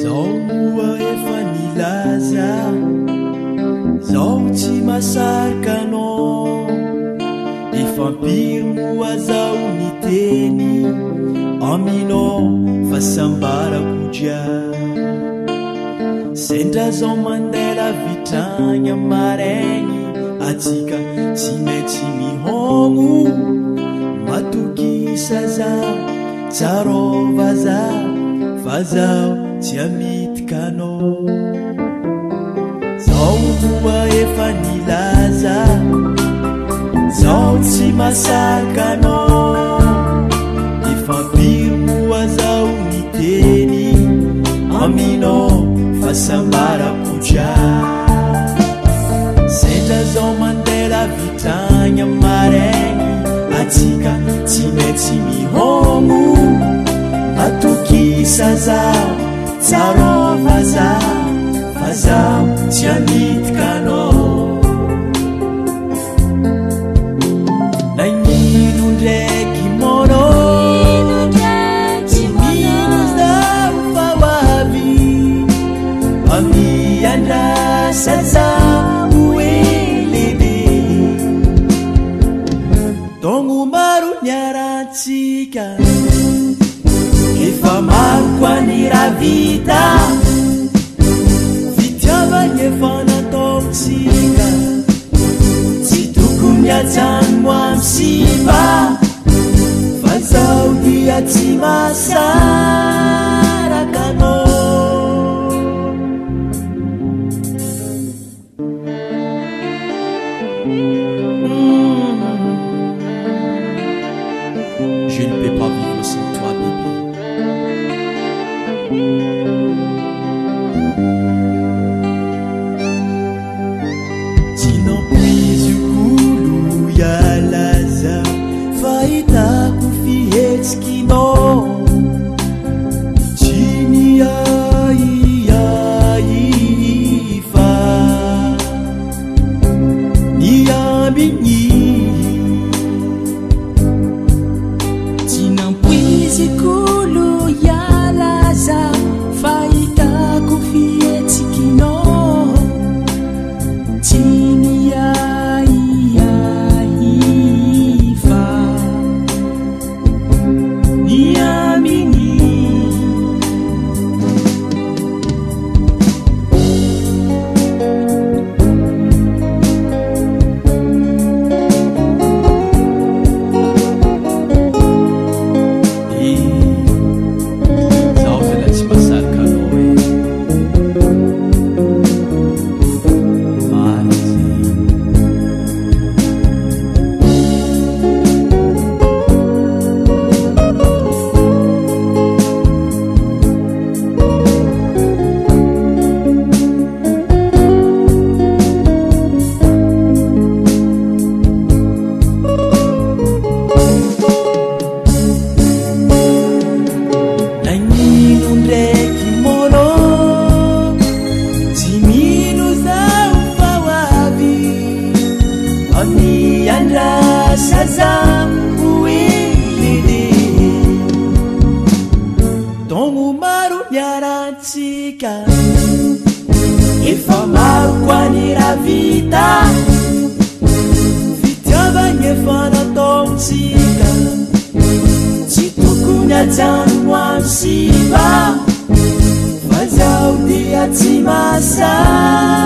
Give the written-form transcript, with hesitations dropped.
zao moa efa nilaza zao tsy masarika anao ifampiry moa zao ny teny aminao fa sambarako dria sendra zao mandela vitragny amaregny atsika tsy maintsy mihogno matokisa za tsarova za fa zao tsy amitika anao zao moa efa nilaza zao tsy masarika anao ifampiry moa zao ny teny aminao fa sambarako dria sendra zao mandela vitragny amaregny atsika tsy maintsy mihogno matokisa za tsarova za fa zao tsy amitika anao nagnino ndraiky mono tsy mino zao fa hoavy amiandrasa zao elebe togno maro niaratsika efa maro koa ny raha vita fitiavagny efa nataotsika tsy tokony ajagno amsiva fa zao dia tsy masaraka anao Je ne peux pas vivre sans toi, bébé. Tinampizy kulu yalaza fahitako fihetsikinao tsy niaiaifa niambigny zikulu yalaza fahitako fihetsikinao tsy niaiaifa niamigny togno maro niaratsika efa maro koa ny raha vita fitiavagny efa nataotsika tsy tokony ajagno amsiva fa zao dia tsy masaraka